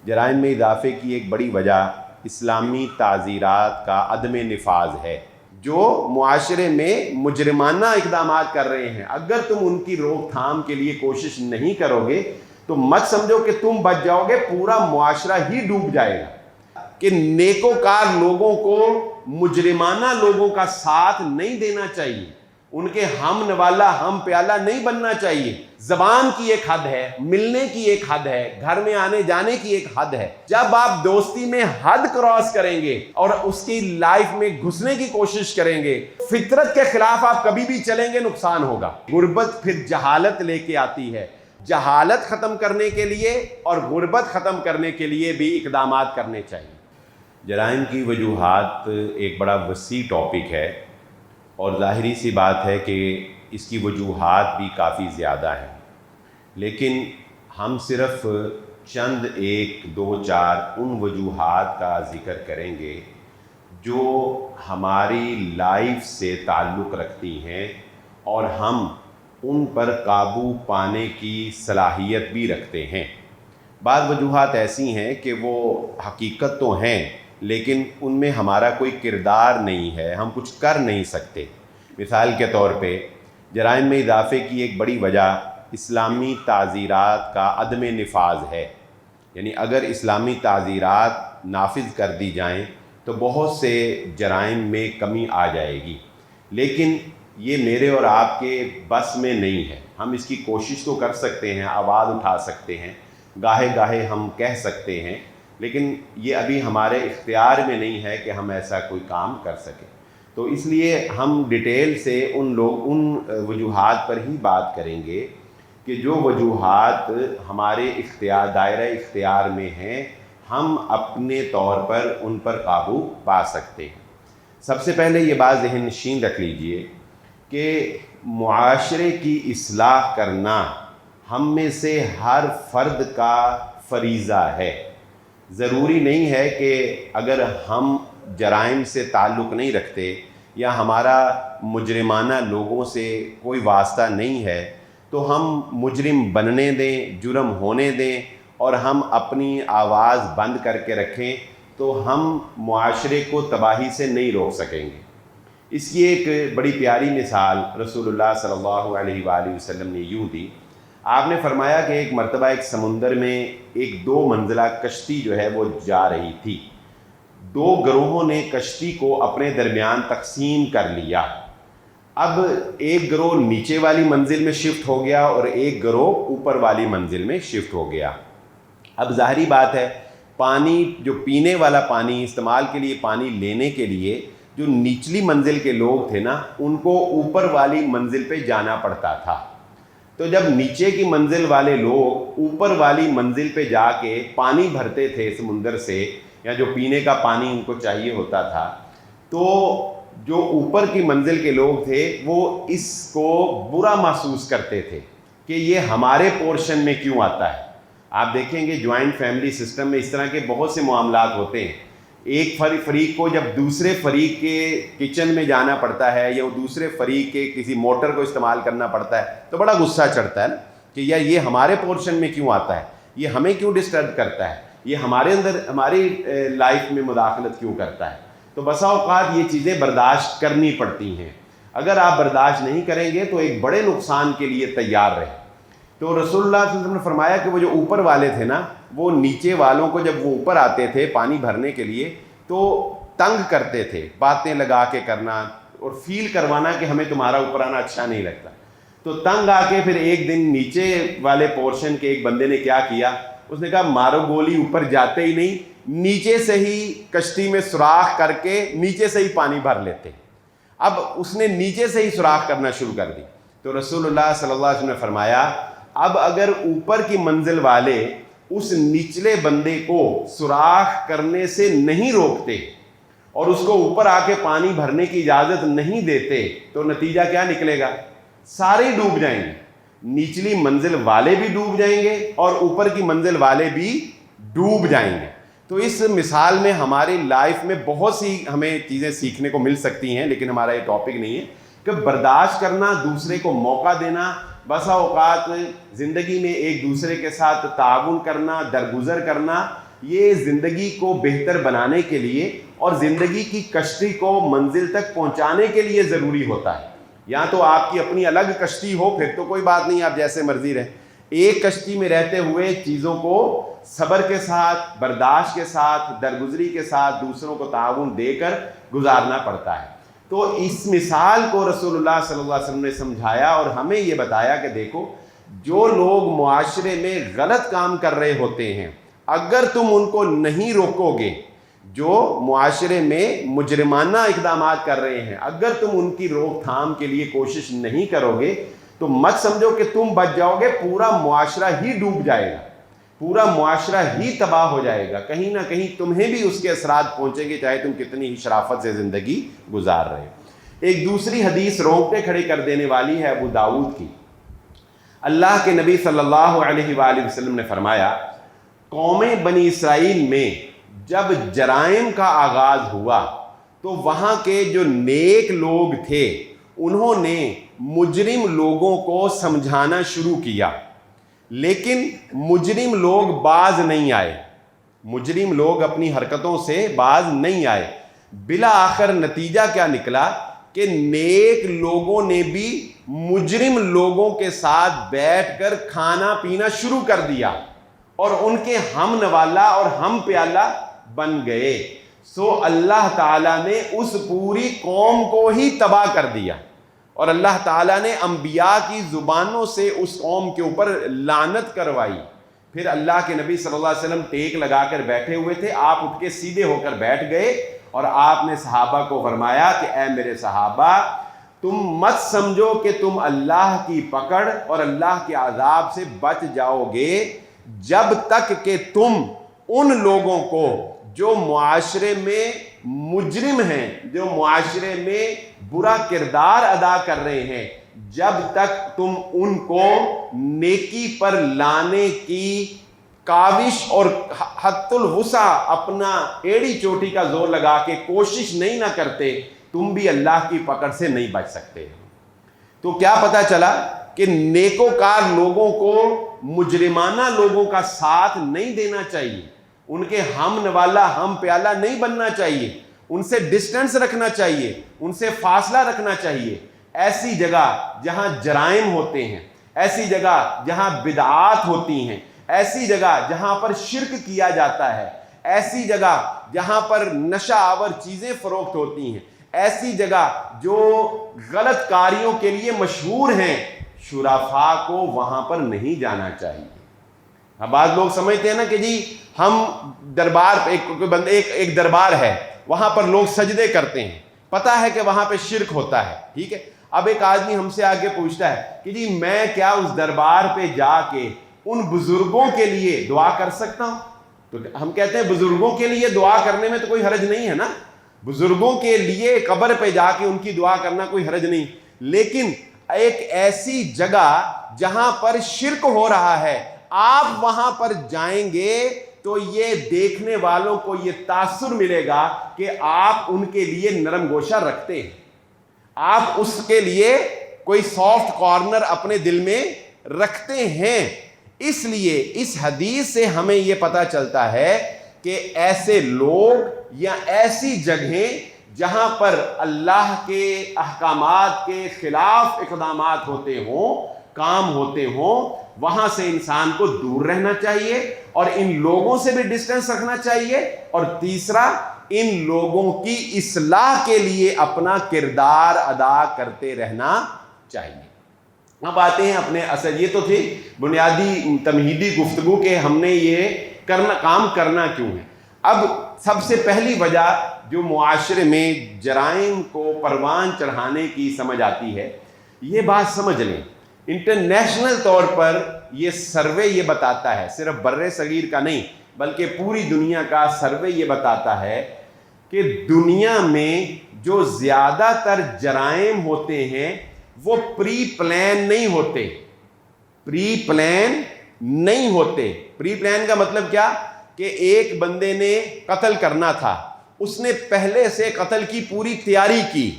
جرائم میں اضافے کی ایک بڑی وجہ اسلامی تعزیرات کا عدم نفاذ ہے۔ جو معاشرے میں مجرمانہ اقدامات کر رہے ہیں، اگر تم ان کی روک تھام کے لیے کوشش نہیں کرو گے تو مت سمجھو کہ تم بچ جاؤ گے، پورا معاشرہ ہی ڈوب جائے گا۔ کہ نیکوکار لوگوں کو مجرمانہ لوگوں کا ساتھ نہیں دینا چاہیے، ان کے ہم نوالا ہم پیالہ نہیں بننا چاہیے۔ زبان کی ایک حد ہے، ملنے کی ایک حد ہے، گھر میں آنے جانے کی ایک حد ہے۔ جب آپ دوستی میں حد کراس کریں گے اور اس کی لائف میں گھسنے کی کوشش کریں گے، فطرت کے خلاف آپ کبھی بھی چلیں گے، نقصان ہوگا۔ غربت پھر جہالت لے کے آتی ہے۔ جہالت ختم کرنے کے لیے اور غربت ختم کرنے کے لیے بھی اقدامات کرنے چاہیے۔ جرائم کی وجوہات ایک بڑا وسیع ٹاپک ہے، اور ظاہری سی بات ہے کہ اس کی وجوہات بھی کافی زیادہ ہیں، لیکن ہم صرف چند ایک دو چار ان وجوہات کا ذکر کریں گے جو ہماری لائف سے تعلق رکھتی ہیں اور ہم ان پر قابو پانے کی صلاحیت بھی رکھتے ہیں۔ بعض وجوہات ایسی ہیں کہ وہ حقیقت تو ہیں لیکن ان میں ہمارا کوئی کردار نہیں ہے، ہم کچھ کر نہیں سکتے۔ مثال کے طور پہ جرائم میں اضافے کی ایک بڑی وجہ اسلامی تعزیرات کا عدم نفاذ ہے۔ یعنی اگر اسلامی تعزیرات نافذ کر دی جائیں تو بہت سے جرائم میں کمی آ جائے گی، لیکن یہ میرے اور آپ کے بس میں نہیں ہے۔ ہم اس کی کوشش تو کر سکتے ہیں، آواز اٹھا سکتے ہیں، گاہے گاہے ہم کہہ سکتے ہیں، لیکن یہ ابھی ہمارے اختیار میں نہیں ہے کہ ہم ایسا کوئی کام کر سکیں۔ تو اس لیے ہم ڈیٹیل سے ان وجوہات پر ہی بات کریں گے کہ جو وجوہات ہمارے دائرہ اختیار میں ہیں، ہم اپنے طور پر ان پر قابو پا سکتے ہیں۔ سب سے پہلے یہ بات ذہن نشین رکھ لیجئے کہ معاشرے کی اصلاح کرنا ہم میں سے ہر فرد کا فریضہ ہے۔ ضروری نہیں ہے کہ اگر ہم جرائم سے تعلق نہیں رکھتے یا ہمارا مجرمانہ لوگوں سے کوئی واسطہ نہیں ہے تو ہم مجرم بننے دیں، جرم ہونے دیں اور ہم اپنی آواز بند کر کے رکھیں تو ہم معاشرے کو تباہی سے نہیں روک سکیں گے۔ اس کی ایک بڑی پیاری مثال رسول اللہ صلی اللہ علیہ وآلہ وسلم نے یوں دی۔ آپ نے فرمایا کہ ایک مرتبہ ایک سمندر میں ایک 2 منزلہ کشتی جو ہے وہ جا رہی تھی۔ 2 گروہوں نے کشتی کو اپنے درمیان تقسیم کر لیا۔ اب ایک گروہ نیچے والی منزل میں شفٹ ہو گیا اور ایک گروہ اوپر والی منزل میں شفٹ ہو گیا۔ اب ظاہری بات ہے، پانی جو پینے والا پانی استعمال کے لیے، پانی لینے کے لیے جو نچلی منزل کے لوگ تھے نا، ان کو اوپر والی منزل پہ جانا پڑتا تھا۔ تو جب نیچے کی منزل والے لوگ اوپر والی منزل پہ جا کے پانی بھرتے تھے سمندر سے، یا جو پینے کا پانی ان کو چاہیے ہوتا تھا، تو جو اوپر کی منزل کے لوگ تھے وہ اس کو برا محسوس کرتے تھے کہ یہ ہمارے پورشن میں کیوں آتا ہے۔ آپ دیکھیں گے جوائنٹ فیملی سسٹم میں اس طرح کے بہت سے معاملات ہوتے ہیں۔ ایک فریق کو جب دوسرے فریق کے کچن میں جانا پڑتا ہے یا دوسرے فریق کے کسی موٹر کو استعمال کرنا پڑتا ہے تو بڑا غصہ چڑھتا ہے نا کہ یار یہ ہمارے پورشن میں کیوں آتا ہے، یہ ہمیں کیوں ڈسٹرب کرتا ہے، یہ ہمارے اندر ہماری لائف میں مداخلت کیوں کرتا ہے۔ تو بسا اوقات یہ چیزیں برداشت کرنی پڑتی ہیں۔ اگر آپ برداشت نہیں کریں گے تو ایک بڑے نقصان کے لیے تیار رہیں۔ تو رسول اللہ صلی اللہ علیہ وسلم نے فرمایا کہ وہ جو اوپر والے تھے نا، وہ نیچے والوں کو جب وہ اوپر آتے تھے پانی بھرنے کے لیے تو تنگ کرتے تھے، باتیں لگا کے کرنا اور فیل کروانا کہ ہمیں تمہارا اوپر آنا اچھا نہیں لگتا۔ تو تنگ آ کے پھر ایک دن نیچے والے پورشن کے ایک بندے نے کیا کیا، اس نے کہا مارو گولی، اوپر جاتے ہی نہیں، نیچے سے ہی کشتی میں سوراخ کر کے نیچے سے ہی پانی بھر لیتے۔ اب اس نے نیچے سے ہی سوراخ کرنا شروع کر دی۔ تو رسول اللہ صلی اللہ علیہ وسلم نے فرمایا اب اگر اوپر کی منزل والے اس نچلے بندے کو سوراخ کرنے سے نہیں روکتے اور اس کو اوپر آ کے پانی بھرنے کی اجازت نہیں دیتے تو نتیجہ کیا نکلے گا؟ سارے ڈوب جائیں گے، نچلی منزل والے بھی ڈوب جائیں گے اور اوپر کی منزل والے بھی ڈوب جائیں گے۔ تو اس مثال میں ہماری لائف میں بہت سی ہمیں چیزیں سیکھنے کو مل سکتی ہیں، لیکن ہمارا یہ ٹاپک نہیں ہے کہ برداشت کرنا، دوسرے کو موقع دینا، بسا اوقات زندگی میں ایک دوسرے کے ساتھ تعاون کرنا، درگزر کرنا، یہ زندگی کو بہتر بنانے کے لیے اور زندگی کی کشتی کو منزل تک پہنچانے کے لیے ضروری ہوتا ہے۔ یا تو آپ کی اپنی الگ کشتی ہو، پھر تو کوئی بات نہیں، آپ جیسے مرضی رہیں۔ ایک کشتی میں رہتے ہوئے چیزوں کو صبر کے ساتھ، برداشت کے ساتھ، درگزری کے ساتھ دوسروں کو تعاون دے کر گزارنا پڑتا ہے۔ تو اس مثال کو رسول اللہ صلی اللہ علیہ وسلم نے سمجھایا اور ہمیں یہ بتایا کہ دیکھو، جو لوگ معاشرے میں غلط کام کر رہے ہوتے ہیں، اگر تم ان کو نہیں روکو گے، جو معاشرے میں مجرمانہ اقدامات کر رہے ہیں، اگر تم ان کی روک تھام کے لیے کوشش نہیں کرو گے تو مت سمجھو کہ تم بچ جاؤ گے، پورا معاشرہ ہی ڈوب جائے گا، پورا معاشرہ ہی تباہ ہو جائے گا، کہیں نہ کہیں تمہیں بھی اس کے اثرات پہنچیں گے، چاہے تم کتنی ہی شرافت سے زندگی گزار رہے ہو۔ ایک دوسری حدیث رونگٹے کھڑے کر دینے والی ہے ابو داؤد کی۔ اللہ کے نبی صلی اللہ علیہ وآلہ وسلم نے فرمایا، قوم بنی اسرائیل میں جب جرائم کا آغاز ہوا تو وہاں کے جو نیک لوگ تھے انہوں نے مجرم لوگوں کو سمجھانا شروع کیا، لیکن مجرم لوگ باز نہیں آئے، مجرم لوگ اپنی حرکتوں سے باز نہیں آئے۔ بالآخر نتیجہ کیا نکلا کہ نیک لوگوں نے بھی مجرم لوگوں کے ساتھ بیٹھ کر کھانا پینا شروع کر دیا اور ان کے ہم نوالا اور ہم پیالہ بن گئے۔ سو اللہ تعالیٰ نے اس پوری قوم کو ہی تباہ کر دیا اور اللہ تعالیٰ نے انبیاء کی زبانوں سے اس قوم کے اوپر لعنت کروائی۔ پھر اللہ کے نبی صلی اللہ علیہ وسلم ٹیک لگا کر بیٹھے ہوئے تھے، آپ اٹھ کے سیدھے ہو کر بیٹھ گئے اور آپ نے صحابہ کو فرمایا کہ اے میرے صحابہ، تم مت سمجھو کہ تم اللہ کی پکڑ اور اللہ کے عذاب سے بچ جاؤ گے جب تک کہ تم ان لوگوں کو جو معاشرے میں مجرم ہیں، جو معاشرے میں برا کردار ادا کر رہے ہیں، جب تک تم ان کو نیکی پر لانے کی کاوش اور حد الوسع اپنا ایڑی چوٹی کا زور لگا کے کوشش نہیں نہ کرتے، تم بھی اللہ کی پکڑ سے نہیں بچ سکتے۔ تو کیا پتہ چلا کہ نیکوکار لوگوں کو مجرمانہ لوگوں کا ساتھ نہیں دینا چاہیے، ان کے ہم نوالا ہم پیالہ نہیں بننا چاہیے، ان سے ڈسٹنس رکھنا چاہیے، ان سے فاصلہ رکھنا چاہیے۔ ایسی جگہ جہاں جرائم ہوتے ہیں، ایسی جگہ جہاں بدعات ہوتی ہیں، ایسی جگہ جہاں پر شرک کیا جاتا ہے، ایسی جگہ جہاں پر نشہ آور چیزیں فروخت ہوتی ہیں، ایسی جگہ جو غلط کاریوں کے لیے مشہور ہیں، شرفاء کو وہاں پر نہیں جانا چاہیے۔ اب بعض لوگ سمجھتے ہیں نا کہ جی ہم دربار ایک دربار ہے، وہاں پر لوگ سجدے کرتے ہیں، پتہ ہے کہ وہاں پہ شرک ہوتا ہے، ٹھیک ہے۔ اب ایک آدمی ہم سے آگے پوچھتا ہے کہ جی میں کیا اس دربار پہ جا کے ان بزرگوں کے لیے دعا کر سکتا ہوں؟ تو ہم کہتے ہیں بزرگوں کے لیے دعا کرنے میں تو کوئی حرج نہیں ہے نا، بزرگوں کے لیے قبر پہ جا کے ان کی دعا کرنا کوئی حرج نہیں، لیکن ایک ایسی جگہ جہاں پر شرک ہو رہا ہے آپ وہاں پر جائیں گے تو یہ دیکھنے والوں کو یہ تاثر ملے گا کہ آپ ان کے لیے نرم گوشہ رکھتے ہیں، آپ اس کے لیے کوئی سافٹ کارنر اپنے دل میں رکھتے ہیں۔ اس لیے اس حدیث سے ہمیں یہ پتہ چلتا ہے کہ ایسے لوگ یا ایسی جگہیں جہاں پر اللہ کے احکامات کے خلاف اقدامات ہوتے ہوں، کام ہوتے ہوں، وہاں سے انسان کو دور رہنا چاہیے اور ان لوگوں سے بھی ڈسٹنس رکھنا چاہیے، اور تیسرا ان لوگوں کی اصلاح کے لیے اپنا کردار ادا کرتے رہنا چاہیے۔ اب آتے ہیں اپنے اصل، یہ تو تھی بنیادی تمہیدی گفتگو کہ ہم نے یہ کام کرنا کیوں ہے۔ اب سب سے پہلی وجہ جو معاشرے میں جرائم کو پروان چڑھانے کی سمجھ آتی ہے، یہ بات سمجھ لیں، انٹرنیشنل طور پر یہ سروے یہ بتاتا ہے، صرف بر صغیر کا نہیں بلکہ پوری دنیا کا سروے یہ بتاتا ہے کہ دنیا میں جو زیادہ تر جرائم ہوتے ہیں وہ پری پلان نہیں ہوتے، پری پلان نہیں ہوتے۔ پری پلان کا مطلب کیا کہ ایک بندے نے قتل کرنا تھا، اس نے پہلے سے قتل کی پوری تیاری کی،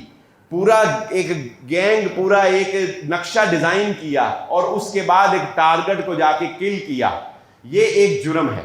پورا ایک گینگ، پورا ایک نقشہ ڈیزائن کیا اور اس کے بعد ایک ٹارگٹ کو جا کے کل کیا، یہ ایک جرم ہے۔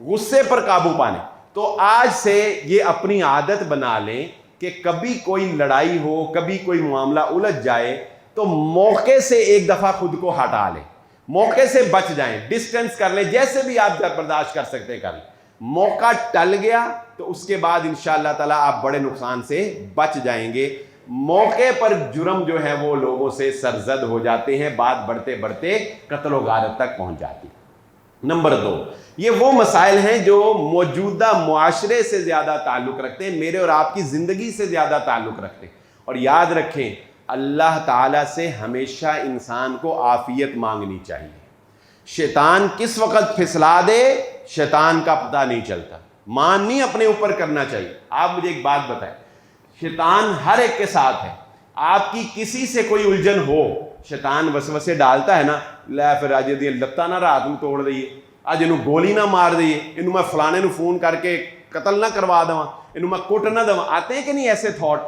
غصے پر قابو پانے. تو آج سے یہ اپنی عادت بنا لیں کہ کبھی کوئی لڑائی ہو, کبھی کوئی معاملہ الجھ جائے تو موقع سے ایک دفعہ خود کو ہٹا لیں, موقع سے بچ جائیں, ڈسٹنس کر لیں, جیسے بھی آپ برداشت کر سکتے ہیں کر لیں. موقع ٹل گیا تو اس کے بعد انشاءاللہ تعالیٰ آپ بڑے نقصان سے بچ جائیں گے. موقع پر جرم جو ہے وہ لوگوں سے سرزد ہو جاتے ہیں, بات بڑھتے بڑھتے قتل و غارت تک پہنچ جاتی. نمبر 2, یہ وہ مسائل ہیں جو موجودہ معاشرے سے زیادہ تعلق رکھتے ہیں, میرے اور آپ کی زندگی سے زیادہ تعلق رکھتے ہیں. اور یاد رکھیں, اللہ تعالیٰ سے ہمیشہ انسان کو عافیت مانگنی چاہیے. شیطان کس وقت پھسلا دے شیطان کا پتہ نہیں چلتا, مان نہیں اپنے اوپر کرنا چاہیے. آپ مجھے ایک بات بتائیں, شیطان ہر ایک کے ساتھ ہے, آپ کی کسی سے کوئی الجھن ہو, شیطان وسوسے ڈالتا ہے نا, لے پھر اج دی لتاں نہ رات نوں توڑ دئیے, اج اینوں گولی نہ مار دئیے, اینوں میں فلانے نوں فون کر کے قتل نہ کروا دواں, اینوں میں کٹ نہ دواں. آتے ہیں کہ نہیں ایسے تھاٹ,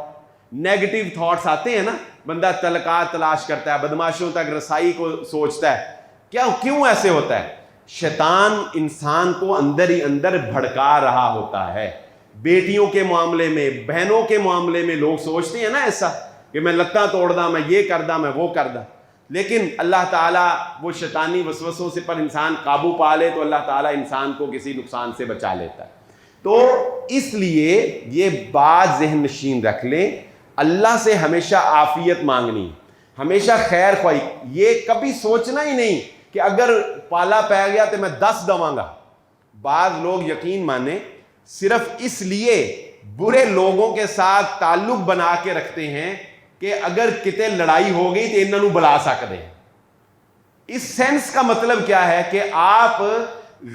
نیگیٹو تھاٹس آتے ہیں نا, بندہ تعلقات تلاش کرتا ہے, بدماشوں تک رسائی کو سوچتا ہے. کیوں ایسے ہوتا ہے؟ شیطان انسان کو اندر ہی اندر بھڑکا رہا ہوتا ہے. بیٹیوں کے معاملے میں, بہنوں کے معاملے میں لوگ سوچتے ہیں نا ایسا کہ میں لتاں توڑ دا, میں یہ کر دا, میں وہ کر دا. لیکن اللہ تعالیٰ وہ شیطانی وسوسوں سے پر انسان قابو پا لے تو اللہ تعالیٰ انسان کو کسی نقصان سے بچا لیتا ہے. تو اس لیے یہ بات ذہن نشین رکھ لیں, اللہ سے ہمیشہ عافیت مانگنی, ہمیشہ خیر خواہی. یہ کبھی سوچنا ہی نہیں کہ اگر پالا پہ گیا تو میں 10 دواں گا. بعض لوگ یقین مانیں صرف اس لیے برے لوگوں کے ساتھ تعلق بنا کے رکھتے ہیں کہ اگر کتے لڑائی ہو گئی تو انہوں بلا سکتے ہیں. اس سینس کا مطلب کیا ہے کہ آپ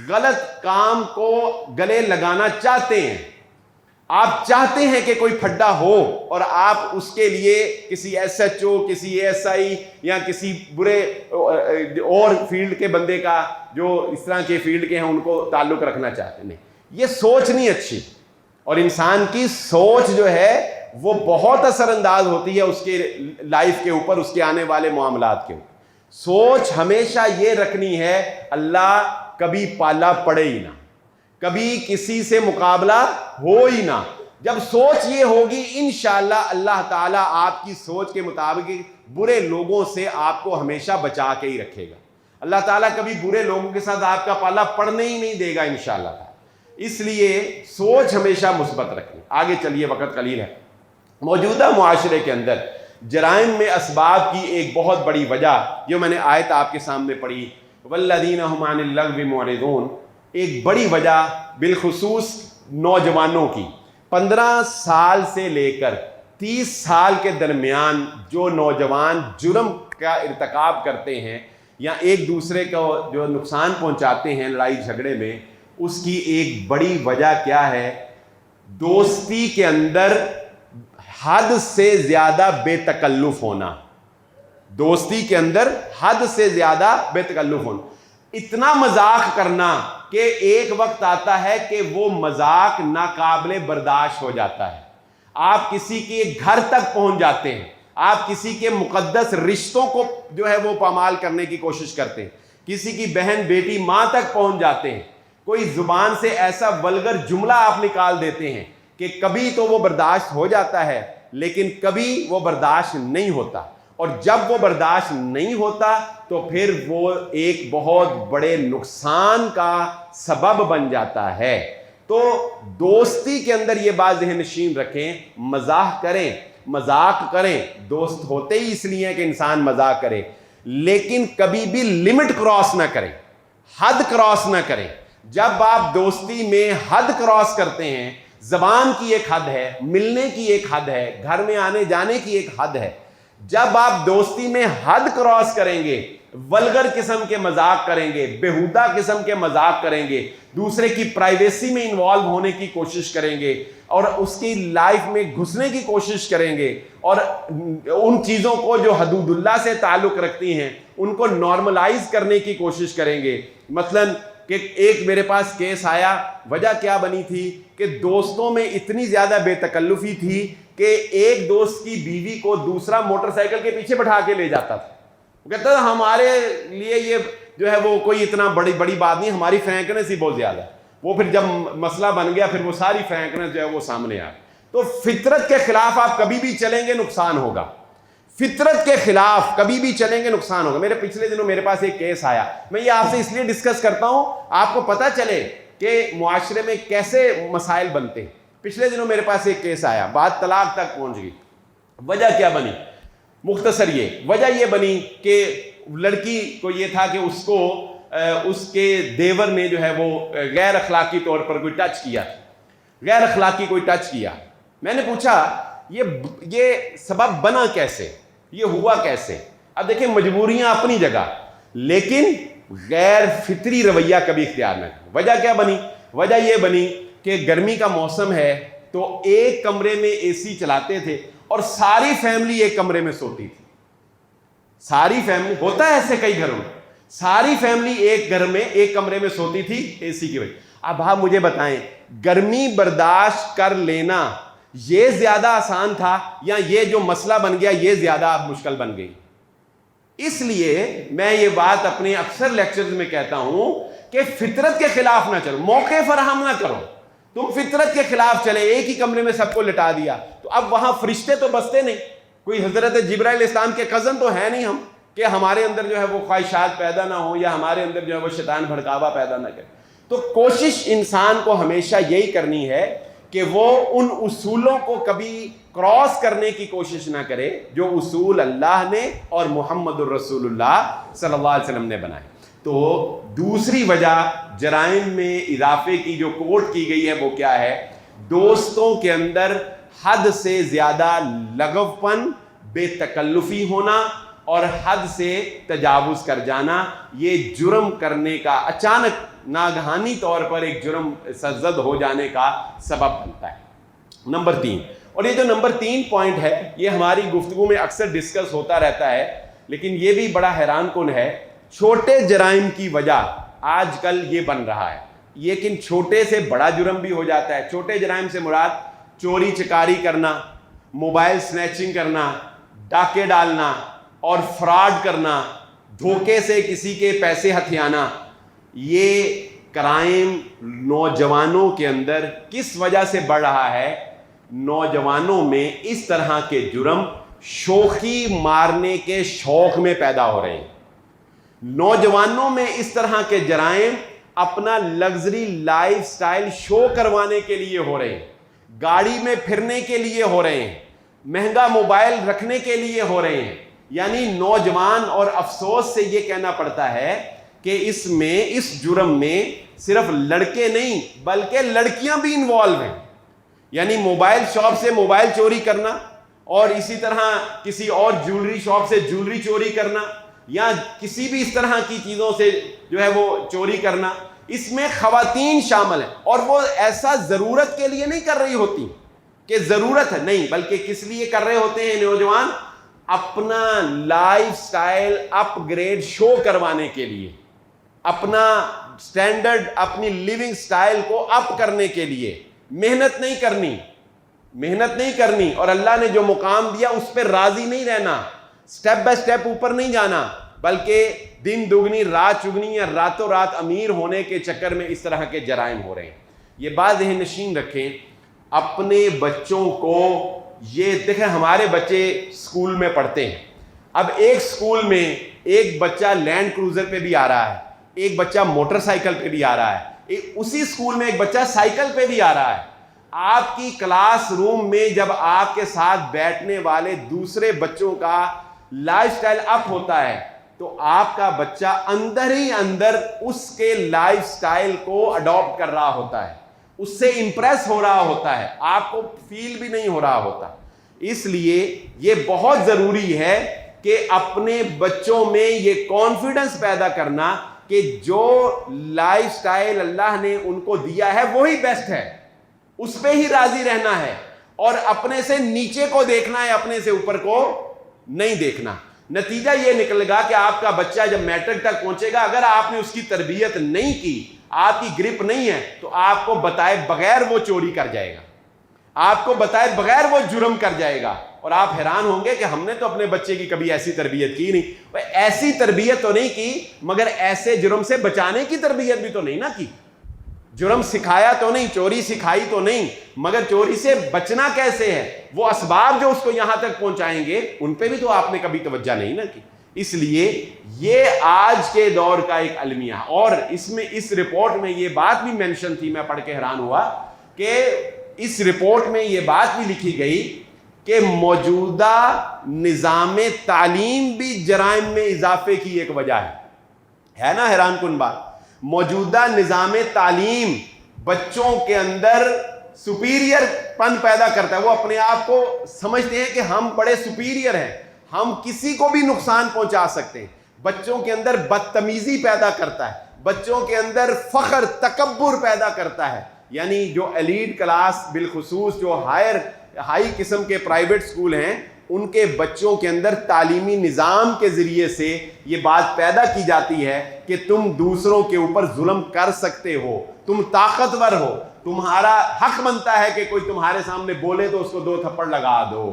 غلط کام کو گلے لگانا چاہتے ہیں, آپ چاہتے ہیں کہ کوئی پھڈا ہو اور آپ اس کے لیے کسی ایس ایچ او, کسی ایس آئی یا کسی برے اور فیلڈ کے بندے کا جو اس طرح کے فیلڈ کے ہیں ان کو تعلق رکھنا چاہتے ہیں. یہ سوچ نہیں اچھی, اور انسان کی سوچ جو ہے وہ بہت اثر انداز ہوتی ہے اس کے لائف کے اوپر, اس کے آنے والے معاملات کے اوپر. سوچ ہمیشہ یہ رکھنی ہے اللہ کبھی پالا پڑے ہی نہ, کبھی کسی سے مقابلہ ہو ہی نہ. جب سوچ یہ ہوگی انشاءاللہ اللہ تعالیٰ آپ کی سوچ کے مطابق برے لوگوں سے آپ کو ہمیشہ بچا کے ہی رکھے گا. اللہ تعالیٰ کبھی برے لوگوں کے ساتھ آپ کا پالا پڑنے ہی نہیں دے گا انشاءاللہ. اس لیے سوچ ہمیشہ مثبت رکھیں. آگے چلیے, وقت قلیل ہے. موجودہ معاشرے کے اندر جرائم میں اسباب کی ایک بہت بڑی وجہ جو میں نے آیت آپ کے سامنے پڑھی, والذین هم عن اللغو معرضون, ایک بڑی وجہ بالخصوص نوجوانوں کی 15 سال سے لے کر 30 سال کے درمیان جو نوجوان جرم کا ارتکاب کرتے ہیں یا ایک دوسرے کو جو نقصان پہنچاتے ہیں لڑائی جھگڑے میں, اس کی ایک بڑی وجہ کیا ہے؟ دوستی کے اندر حد سے زیادہ بے تکلف ہونا. دوستی کے اندر حد سے زیادہ بے تکلف ہونا, اتنا مذاق کرنا کہ ایک وقت آتا ہے کہ وہ مذاق ناقابل برداشت ہو جاتا ہے. آپ کسی کے گھر تک پہنچ جاتے ہیں, آپ کسی کے مقدس رشتوں کو جو ہے وہ پامال کرنے کی کوشش کرتے ہیں, کسی کی بہن بیٹی ماں تک پہنچ جاتے ہیں. کوئی زبان سے ایسا ولگر جملہ آپ نکال دیتے ہیں کہ کبھی تو وہ برداشت ہو جاتا ہے لیکن کبھی وہ برداشت نہیں ہوتا, اور جب وہ برداشت نہیں ہوتا تو پھر وہ ایک بہت بڑے نقصان کا سبب بن جاتا ہے. تو دوستی کے اندر یہ بات ذہن نشین رکھیں, مزاح کریں, مذاق کریں, دوست ہوتے ہی اس لیے کہ انسان مذاق کرے, لیکن کبھی بھی لمٹ کراس نہ کریں, حد کراس نہ کریں. جب آپ دوستی میں حد کراس کرتے ہیں, زبان کی ایک حد ہے, ملنے کی ایک حد ہے, گھر میں آنے جانے کی ایک حد ہے. جب آپ دوستی میں حد کراس کریں گے, ولگر قسم کے مذاق کریں گے, بیہودہ قسم کے مذاق کریں گے, دوسرے کی پرائیویسی میں انوالو ہونے کی کوشش کریں گے اور اس کی لائف میں گھسنے کی کوشش کریں گے, اور ان چیزوں کو جو حدود اللہ سے تعلق رکھتی ہیں ان کو نارملائز کرنے کی کوشش کریں گے. مثلاً کہ ایک میرے پاس کیس آیا, وجہ کیا بنی تھی کہ دوستوں میں اتنی زیادہ بے تکلفی تھی کہ ایک دوست کی بیوی کو دوسرا موٹر سائیکل کے پیچھے بٹھا کے لے جاتا تھا. وہ کہتا تھا ہمارے لیے یہ جو ہے وہ کوئی اتنا بڑی بات نہیں, ہماری فرینکنس ہی بہت زیادہ ہے. وہ پھر جب مسئلہ بن گیا پھر وہ ساری فرینکنس جو ہے وہ سامنے آ گئی. تو فطرت کے خلاف آپ کبھی بھی چلیں گے نقصان ہوگا, فطرت کے خلاف کبھی بھی چلیں گے نقصان ہوگا. میرے پچھلے دنوں میرے پاس ایک کیس آیا, میں یہ آپ سے اس لیے ڈسکس کرتا ہوں آپ کو پتہ چلے کہ معاشرے میں کیسے مسائل بنتے ہیں. پچھلے دنوں میرے پاس ایک کیس آیا, بات طلاق تک پہنچ گئی. وجہ کیا بنی؟ مختصر وجہ یہ بنی کہ لڑکی کو یہ تھا کہ اس کو اس کے دیور نے جو ہے وہ غیر اخلاقی طور پر کوئی ٹچ کیا, غیر اخلاقی کوئی ٹچ کیا. میں نے پوچھا یہ سبب بنا کیسے, یہ ہوا کیسے؟ اب دیکھیں مجبوریاں اپنی جگہ, لیکن غیر فطری رویہ کبھی اختیار نہ کریں. وجہ کیا بنی؟ وجہ یہ بنی کہ گرمی کا موسم ہے تو ایک کمرے میں اے سی چلاتے تھے اور ساری فیملی ایک کمرے میں سوتی تھی. ساری فیملی, ہوتا ہے ایسے کئی گھروں میں, ساری فیملی ایک گھر میں ایک کمرے میں سوتی تھی اے سی کی وجہ. اب آپ مجھے بتائیں گرمی برداشت کر لینا یہ زیادہ آسان تھا یا یہ جو مسئلہ بن گیا یہ زیادہ مشکل بن گئی؟ اس لیے میں یہ بات اپنے اکثر لیکچرز میں کہتا ہوں کہ فطرت کے خلاف نہ چلو, موقع فراہم نہ کرو. تم فطرت کے خلاف چلے, ایک ہی کمرے میں سب کو لٹا دیا, تو اب وہاں فرشتے تو بستے نہیں, کوئی حضرت جبرائیل علیہ السلام کے کزن تو ہے نہیں ہم کہ ہمارے اندر جو ہے وہ خواہشات پیدا نہ ہوں یا ہمارے اندر جو ہے وہ شیطان بھڑکاوا پیدا نہ کرے. تو کوشش انسان کو ہمیشہ یہی کرنی ہے کہ وہ ان اصولوں کو کبھی کراس کرنے کی کوشش نہ کرے جو اصول اللہ نے اور محمد الرسول اللہ صلی اللہ علیہ وسلم نے بنائے. تو دوسری وجہ جرائم میں اضافے کی جو کوٹ کی گئی ہے وہ کیا ہے؟ دوستوں کے اندر حد سے زیادہ لغو پن, بے تکلفی ہونا اور حد سے تجاوز کر جانا, یہ جرم کرنے کا اچانک ناگہانی طور پر ایک جرم سرزد ہو جانے کا سبب بنتا ہے. نمبر 3, اور یہ جو نمبر 3 پوائنٹ ہے یہ ہماری گفتگو میں اکثر ڈسکس ہوتا رہتا ہے, لیکن یہ بھی بڑا حیران کن ہے. چھوٹے جرائم کی وجہ آج کل یہ بن رہا ہے, لیکن چھوٹے سے بڑا جرم بھی ہو جاتا ہے. چھوٹے جرائم سے مراد چوری چکاری کرنا, موبائل سنیچنگ کرنا, ڈاکے ڈالنا اور فراڈ کرنا, دھوکے سے کسی کے پیسے ہتھیانا. یہ کرائم نوجوانوں کے اندر کس وجہ سے بڑھ رہا ہے؟ نوجوانوں میں اس طرح کے جرم شوخی مارنے کے شوق میں پیدا ہو رہے ہیں. نوجوانوں میں اس طرح کے جرائم اپنا لگژری لائف سٹائل شو کروانے کے لیے ہو رہے ہیں, گاڑی میں پھرنے کے لیے ہو رہے ہیں, مہنگا موبائل رکھنے کے لیے ہو رہے ہیں. یعنی نوجوان, اور افسوس سے یہ کہنا پڑتا ہے کہ اس جرم میں صرف لڑکے نہیں بلکہ لڑکیاں بھی انوالو ہیں. یعنی موبائل شاپ سے موبائل چوری کرنا اور اسی طرح کسی اور جیولری شاپ سے جیولری چوری کرنا یا کسی بھی اس طرح کی چیزوں سے جو ہے وہ چوری کرنا, اس میں خواتین شامل ہیں. اور وہ ایسا ضرورت کے لیے نہیں کر رہی ہوتی کہ ضرورت ہے, نہیں, بلکہ کس لیے کر رہے ہوتے ہیں نوجوان؟ اپنا لائف سٹائل اپ گریڈ شو کروانے کے لیے, اپنا سٹینڈرڈ, اپنی لیونگ سٹائل کو اپ کرنے کے لیے. محنت نہیں کرنی اور اللہ نے جو مقام دیا اس پہ راضی نہیں رہنا, سٹیپ بائی سٹیپ اوپر نہیں جانا, بلکہ دن دگنی رات چگنی یا راتوں رات امیر ہونے کے چکر میں اس طرح کے جرائم ہو رہے ہیں. یہ بات ذہن نشین رکھیں. اپنے بچوں کو یہ دیکھیں, ہمارے بچے اسکول میں پڑھتے ہیں. اب ایک اسکول میں ایک بچہ لینڈ کروزر پہ بھی آ رہا ہے, ایک بچہ موٹر سائیکل پہ بھی آ رہا ہے, اسی اسکول میں ایک بچہ سائیکل پہ بھی آ رہا ہے. آپ کی کلاس روم میں جب آپ کے ساتھ بیٹھنے والے دوسرے بچوں کا لائف سٹائل اپ ہوتا ہے تو آپ کا بچہ اندر ہی اندر اس کے لائف سٹائل کو اڈاپٹ کر رہا ہوتا ہے, اس سے امپریس ہو رہا ہوتا ہے, آپ کو فیل بھی نہیں ہو رہا ہوتا. اس لیے یہ بہت ضروری ہے کہ اپنے بچوں میں یہ کانفیڈنس پیدا کرنا کہ جو لائف سٹائل اللہ نے ان کو دیا ہے وہی بیسٹ ہے, اس پہ ہی راضی رہنا ہے اور اپنے سے نیچے کو دیکھنا ہے, اپنے سے اوپر کو نہیں دیکھنا. نتیجہ یہ نکلے گا کہ آپ کا بچہ جب میٹرک تک پہنچے گا, اگر آپ نے اس کی تربیت نہیں کی, آپ کی گرپ نہیں ہے, تو آپ کو بتائے بغیر وہ چوری کر جائے گا, آپ کو بتائے بغیر وہ جرم کر جائے گا. اور آپ حیران ہوں گے کہ ہم نے تو اپنے بچے کی کبھی ایسی تربیت کی نہیں. ایسی تربیت تو نہیں کی, مگر ایسے جرم سے بچانے کی تربیت بھی تو نہیں نہ کی. جرم سکھایا تو نہیں, چوری سکھائی تو نہیں, مگر چوری سے بچنا کیسے ہے, وہ اسباب جو اس کو یہاں تک پہنچائیں گے ان پہ بھی تو آپ نے کبھی توجہ نہیں نہ کی. اس لیے یہ آج کے دور کا ایک المیہ. اور اس رپورٹ میں یہ بات بھی مینشن تھی, میں پڑھ کے حیران ہوا کہ اس رپورٹ میں یہ بات بھی لکھی گئی کہ موجودہ نظام تعلیم بھی جرائم میں اضافے کی ایک وجہ ہے نا حیران کن بات. موجودہ نظام تعلیم بچوں کے اندر سپیریئر پن پیدا کرتا ہے. وہ اپنے آپ کو سمجھتے ہیں کہ ہم بڑے سپیریئر ہیں, ہم کسی کو بھی نقصان پہنچا سکتے ہیں. بچوں کے اندر بدتمیزی پیدا کرتا ہے, بچوں کے اندر فخر تکبر پیدا کرتا ہے. یعنی جو ایلیٹ کلاس, بالخصوص جو ہائی قسم کے پرائیویٹ سکول ہیں, ان کے بچوں کے اندر تعلیمی نظام کے ذریعے سے یہ بات پیدا کی جاتی ہے کہ تم دوسروں کے اوپر ظلم کر سکتے ہو, تم طاقتور ہو, تمہارا حق بنتا ہے کہ کوئی تمہارے سامنے بولے تو اس کو 2 تھپڑ لگا دو.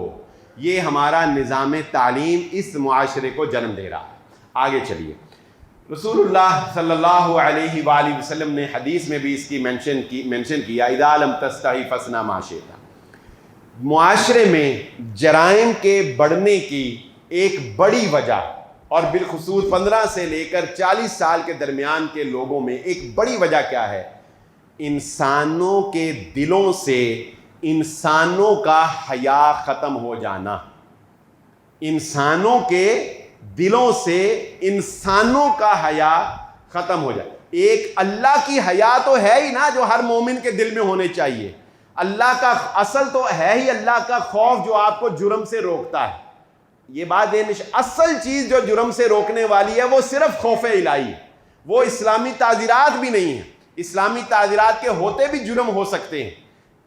یہ ہمارا نظام تعلیم اس معاشرے کو جنم دے رہا ہے. آگے چلیے, رسول اللہ صلی اللہ علیہ وآلہ وسلم نے حدیث میں بھی اس کی مینشن کیا, اذا لم تستحی فاصنع ما شئت. معاشرے میں جرائم کے بڑھنے کی ایک بڑی وجہ, اور بالخصوص 15 سے لے کر 40 سال کے درمیان کے لوگوں میں ایک بڑی وجہ کیا ہے؟ انسانوں کے دلوں سے انسانوں کا حیا ختم ہو جانا. انسانوں کے دلوں سے انسانوں کا حیا ختم ہو جائے. ایک اللہ کی حیا تو ہے ہی نا جو ہر مومن کے دل میں ہونے چاہیے. اللہ کا اصل تو ہے ہی اللہ کا خوف جو آپ کو جرم سے روکتا ہے. یہ بات اصل چیز جو جرم سے روکنے والی ہے وہ صرف خوف الہی ہے, وہ اسلامی تعزیرات بھی نہیں ہے. اسلامی تعزیرات کے ہوتے بھی جرم ہو سکتے ہیں.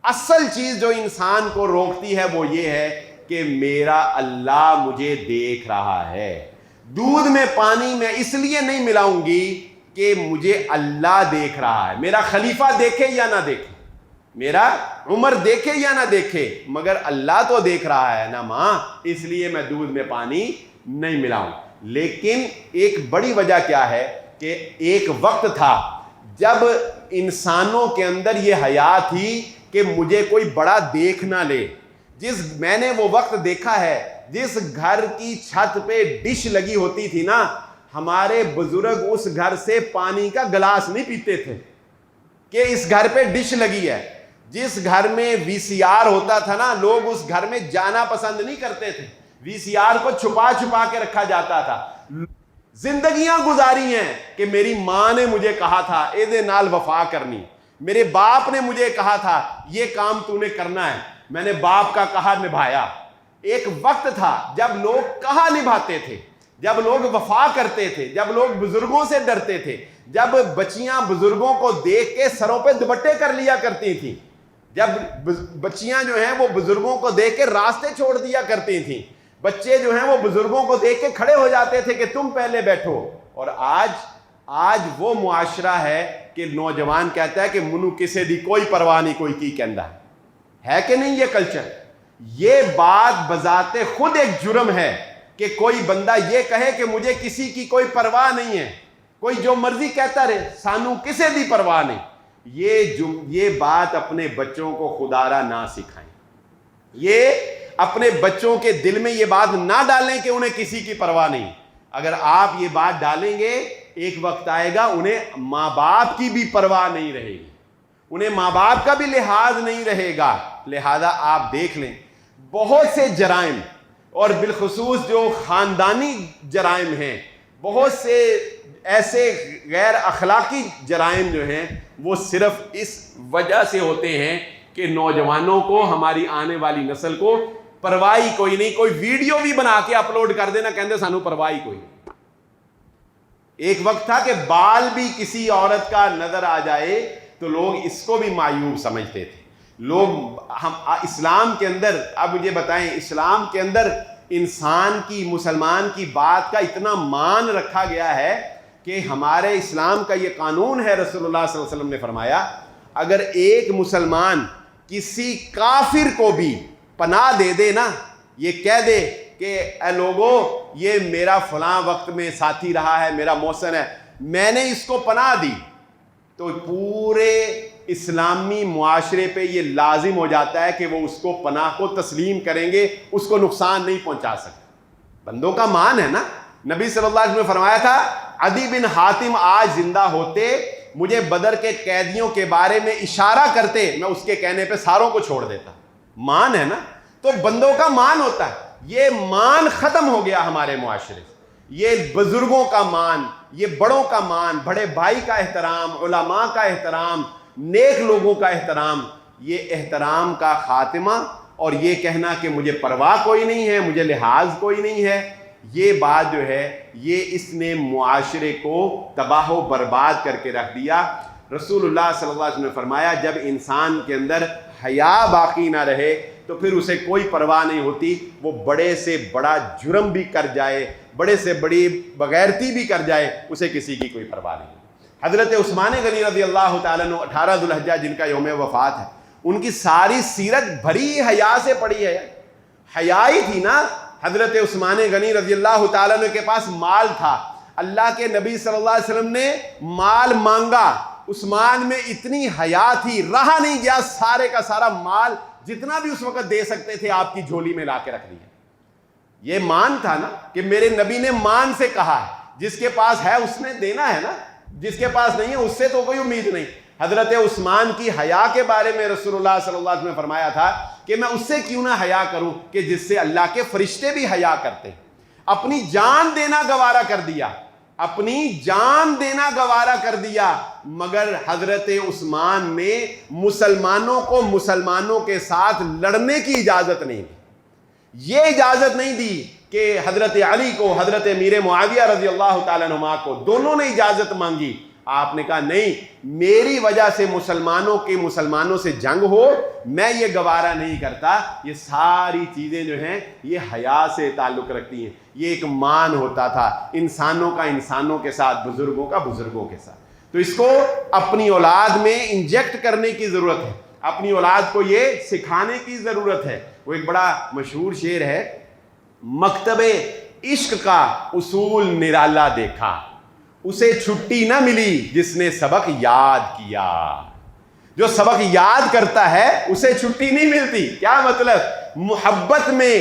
اصل چیز جو انسان کو روکتی ہے وہ یہ ہے کہ میرا اللہ مجھے دیکھ رہا ہے. دودھ میں پانی میں اس لیے نہیں ملاؤں گی کہ مجھے اللہ دیکھ رہا ہے. میرا خلیفہ دیکھے یا نہ دیکھے, میرا عمر دیکھے یا نہ دیکھے, مگر اللہ تو دیکھ رہا ہے نا ماں, اس لیے میں دودھ میں پانی نہیں ملاؤں. لیکن ایک بڑی وجہ کیا ہے کہ ایک وقت تھا جب انسانوں کے اندر یہ حیا تھی کہ مجھے کوئی بڑا دیکھ نہ لے. میں نے وہ وقت دیکھا ہے جس گھر کی چھت پہ ڈش لگی ہوتی تھی نا, ہمارے بزرگ اس گھر سے پانی کا گلاس نہیں پیتے تھے کہ اس گھر پہ ڈش لگی ہے. جس گھر میں وی سی آر ہوتا تھا نا, لوگ اس گھر میں جانا پسند نہیں کرتے تھے. وی سی آر کو چھپا چھپا کے رکھا جاتا تھا. زندگیاں گزاری ہیں کہ میری ماں نے مجھے کہا تھا اے دے نال وفا کرنی, میرے باپ نے مجھے کہا تھا یہ کام تو نے کرنا ہے, میں نے باپ کا کہا نبھایا. ایک وقت تھا جب لوگ کہا نبھاتے تھے, جب لوگ وفا کرتے تھے, جب لوگ بزرگوں سے ڈرتے تھے, جب بچیاں بزرگوں کو دیکھ کے سروں پہ دوپٹے کر لیا کرتی تھیں, جب بچیاں جو ہیں وہ بزرگوں کو دیکھ کے راستے چھوڑ دیا کرتی تھیں, بچے جو ہیں وہ بزرگوں کو دیکھ کے کھڑے ہو جاتے تھے کہ تم پہلے بیٹھو. اور آج وہ معاشرہ ہے کہ نوجوان کہتا ہے کہ منو کسے دی کوئی پرواہ نہیں کوئی کی کہندا ہے کہ نہیں. یہ کلچر, یہ بات بذات خود ایک جرم ہے کہ کوئی بندہ یہ کہے کہ مجھے کسی کی کوئی پرواہ نہیں ہے, کوئی جو مرضی کہتا رہے, سانو کسے دی پرواہ نہیں. یہ بات اپنے بچوں کو خدارا نہ سکھائیں. یہ اپنے بچوں کے دل میں یہ بات نہ ڈالیں کہ انہیں کسی کی پرواہ نہیں. اگر آپ یہ بات ڈالیں گے ایک وقت آئے گا انہیں ماں باپ کی بھی پرواہ نہیں رہے گی, انہیں ماں باپ کا بھی لحاظ نہیں رہے گا. لہذا آپ دیکھ لیں بہت سے جرائم, اور بالخصوص جو خاندانی جرائم ہیں, بہت سے ایسے غیر اخلاقی جرائم جو ہیں وہ صرف اس وجہ سے ہوتے ہیں کہ نوجوانوں کو, ہماری آنے والی نسل کو پرواہی کوئی نہیں. کوئی ویڈیو بھی بنا کے اپلوڈ کر دینا کہندے سانو پرواہی کوئی نہیں. ایک وقت تھا کہ بال بھی کسی عورت کا نظر آ جائے تو لوگ اس کو بھی معیوب سمجھتے تھے. لوگ اسلام کے اندر, اب مجھے بتائیں, اسلام کے اندر انسان کی, مسلمان کی بات کا اتنا مان رکھا گیا ہے کہ ہمارے اسلام کا یہ قانون ہے, رسول اللہ صلی اللہ علیہ وسلم نے فرمایا اگر ایک مسلمان کسی کافر کو بھی پناہ دے دے نا, یہ کہہ دے کہ اے لوگو یہ میرا فلاں وقت میں ساتھی رہا ہے, میرا محسن ہے, میں نے اس کو پناہ دی, تو پورے اسلامی معاشرے پہ یہ لازم ہو جاتا ہے کہ وہ اس کو پناہ کو تسلیم کریں گے، اس کو نقصان نہیں پہنچا سکتے۔ بندوں کا مان ہے نا۔ نبی صلی اللہ علیہ وسلم نے فرمایا تھا عدی بن حاتم آج زندہ ہوتے، مجھے بدر کے قیدیوں کے بارے میں اشارہ کرتے، میں اس کے کہنے پہ ساروں کو چھوڑ دیتا۔ مان ہے نا، تو بندوں کا مان ہوتا ہے۔ یہ مان ختم ہو گیا ہمارے معاشرے سے۔ یہ بزرگوں کا مان، یہ بڑوں کا مان، بڑے بھائی کا احترام، علماء کا احترام، نیک لوگوں کا احترام، یہ احترام کا خاتمہ اور یہ کہنا کہ مجھے پرواہ کوئی نہیں ہے، مجھے لحاظ کوئی نہیں ہے، یہ بات جو ہے یہ اس نے معاشرے کو تباہ و برباد کر کے رکھ دیا۔ رسول اللہ صلی اللہ علیہ وسلم نے فرمایا جب انسان کے اندر حیا باقی نہ رہے تو پھر اسے کوئی پرواہ نہیں ہوتی، وہ بڑے سے بڑا جرم بھی کر جائے، بڑے سے بڑی بغیرتی بھی کر جائے، اسے کسی کی کوئی پرواہ نہیں۔ حضرت عثمان غنی رضی اللہ تعالیٰ عنہ 18 ذو الحجہ جن کا یوم وفات ہے، ان کی ساری سیرت بھری حیا سے پڑی ہے۔ حیا ہی تھی نا۔ حضرت عثمان غنی رضی اللہ تعالیٰ عنہ کے پاس مال تھا، اللہ کے نبی صلی اللہ علیہ وسلم نے مال مانگا، عثمان میں اتنی حیا تھی، رہا نہیں گیا، سارے کا سارا مال جتنا بھی اس وقت دے سکتے تھے آپ کی جھولی میں لا کے رکھ دیا۔ یہ مان تھا نا کہ میرے نبی نے مان سے کہا ہے، جس کے پاس ہے اس نے دینا ہے نا، جس کے پاس نہیں ہے اس سے تو کوئی امید نہیں۔ حضرت عثمان کی حیا کے بارے میں رسول اللہ صلی اللہ علیہ وسلم نے فرمایا تھا کہ میں اس سے کیوں نہ حیا کروں کہ جس سے اللہ کے فرشتے بھی حیا کرتے ہیں۔ اپنی جان دینا گوارا کر دیا، اپنی جان دینا گوارا کر دیا، مگر حضرت عثمان نے مسلمانوں کو مسلمانوں کے ساتھ لڑنے کی اجازت نہیں دی۔ یہ اجازت نہیں دی کہ حضرت علی کو، حضرت امیر معاویہ رضی اللہ تعالیٰ عنہما کو، دونوں نے اجازت مانگی۔ آپ نے کہا نہیں، میری وجہ سے مسلمانوں سے جنگ ہو، میں یہ گوارا نہیں کرتا۔ یہ ساری چیزیں جو ہیں یہ حیا سے تعلق رکھتی ہیں۔ یہ ایک مان ہوتا تھا انسانوں کا انسانوں کے ساتھ، بزرگوں کا بزرگوں کے ساتھ۔ تو اس کو اپنی اولاد میں انجیکٹ کرنے کی ضرورت ہے، اپنی اولاد کو یہ سکھانے کی ضرورت ہے۔ وہ ایک بڑا مشہور شعر ہے، مکتب عشق کا اصول نرالا دیکھا، اسے چھٹی نہ ملی جس نے سبق یاد کیا۔ جو سبق یاد کرتا ہے اسے چھٹی نہیں ملتی۔ کیا مطلب؟ محبت میں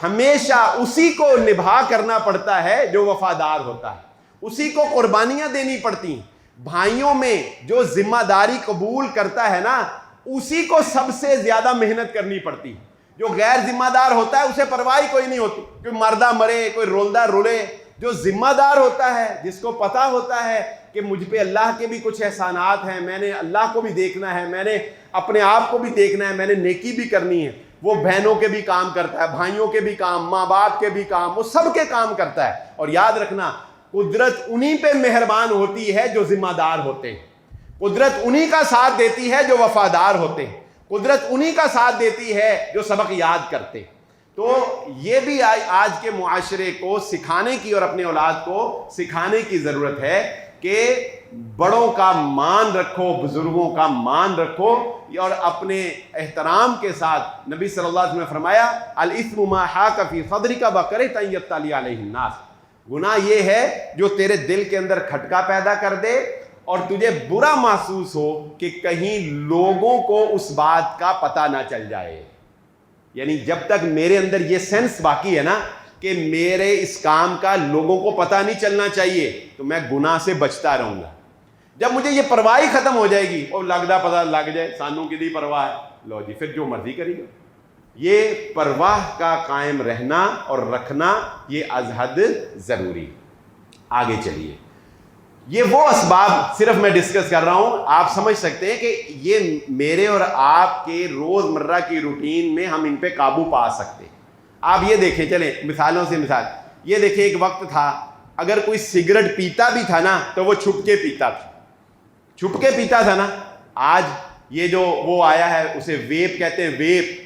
ہمیشہ اسی کو نبھا کرنا پڑتا ہے جو وفادار ہوتا ہے، اسی کو قربانیاں دینی پڑتی ہیں۔ بھائیوں میں جو ذمہ داری قبول کرتا ہے نا، اسی کو سب سے زیادہ محنت کرنی پڑتی ہے۔ جو غیر ذمہ دار ہوتا ہے اسے پرواہ کوئی نہیں ہوتی، کوئی مردہ مرے، کوئی رولدہ رولے۔ جو ذمہ دار ہوتا ہے، جس کو پتا ہوتا ہے کہ مجھ پہ اللہ کے بھی کچھ احسانات ہیں، میں نے اللہ کو بھی دیکھنا ہے، میں نے اپنے آپ کو بھی دیکھنا ہے، میں نے نیکی بھی کرنی ہے، وہ بہنوں کے بھی کام کرتا ہے، بھائیوں کے بھی کام، ماں باپ کے بھی کام، وہ سب کے کام کرتا ہے۔ اور یاد رکھنا، قدرت انہی پہ مہربان ہوتی ہے جو ذمہ دار ہوتے ہیں، قدرت انہی کا ساتھ دیتی ہے جو وفادار ہوتے ہیں، قدرت انہی کا ساتھ دیتی ہے جو سبق یاد کرتے ہیں۔ تو یہ بھی آج کے معاشرے کو سکھانے کی اور اپنے اولاد کو سکھانے کی ضرورت ہے کہ بڑوں کا مان رکھو، بزرگوں کا مان رکھو، اور اپنے احترام کے ساتھ۔ نبی صلی اللہ علیہ وسلم نے فرمایا الاثم ما حاک فی صدرک وکرہت ان یطلع علیہ الناس، گناہ یہ ہے جو تیرے دل کے اندر کھٹکا پیدا کر دے اور تجھے برا محسوس ہو کہ کہیں لوگوں کو اس بات کا پتہ نہ چل جائے۔ یعنی جب تک میرے اندر یہ سینس باقی ہے نا کہ میرے اس کام کا لوگوں کو پتہ نہیں چلنا چاہیے، تو میں گناہ سے بچتا رہوں گا۔ جب مجھے یہ پرواہی ختم ہو جائے گی، اور لگدا پتہ لگ جائے سانوں کی دی پرواہ ہے، لو جی پھر جو مرضی کری گا۔ یہ پرواہ کا قائم رہنا اور رکھنا یہ از حد ضروری۔ آگے چلیے، یہ وہ اسباب صرف میں ڈسکس کر رہا ہوں، آپ سمجھ سکتے ہیں کہ یہ میرے اور آپ کے روز مرہ کی روٹین میں ہم ان پہ قابو پا سکتے ہیں۔ آپ یہ دیکھیں، چلیں مثالوں سے مثال، یہ دیکھیں ایک وقت تھا اگر کوئی سگریٹ پیتا بھی تھا نا تو وہ چھپ کے پیتا تھا، چھپ کے پیتا تھا نا۔ آج یہ جو وہ آیا ہے اسے ویپ کہتے ہیں، ویپ۔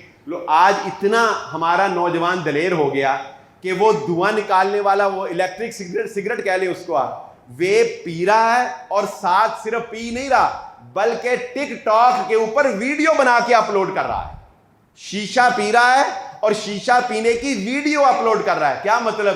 آج اتنا ہمارا نوجوان دلیر ہو گیا کہ وہ دھواں نکالنے والا وہ الیکٹرک سگریٹ کہہ لیں اس کو، ویپ پی رہا ہے، اور ساتھ صرف پی نہیں رہا بلکہ ٹک ٹاک کے اوپر ویڈیو بنا کے اپلوڈ کر رہا ہے۔ شیشہ پی رہا ہے اور شیشہ پینے کی ویڈیو اپلوڈ کر رہا ہے۔ کیا مطلب؟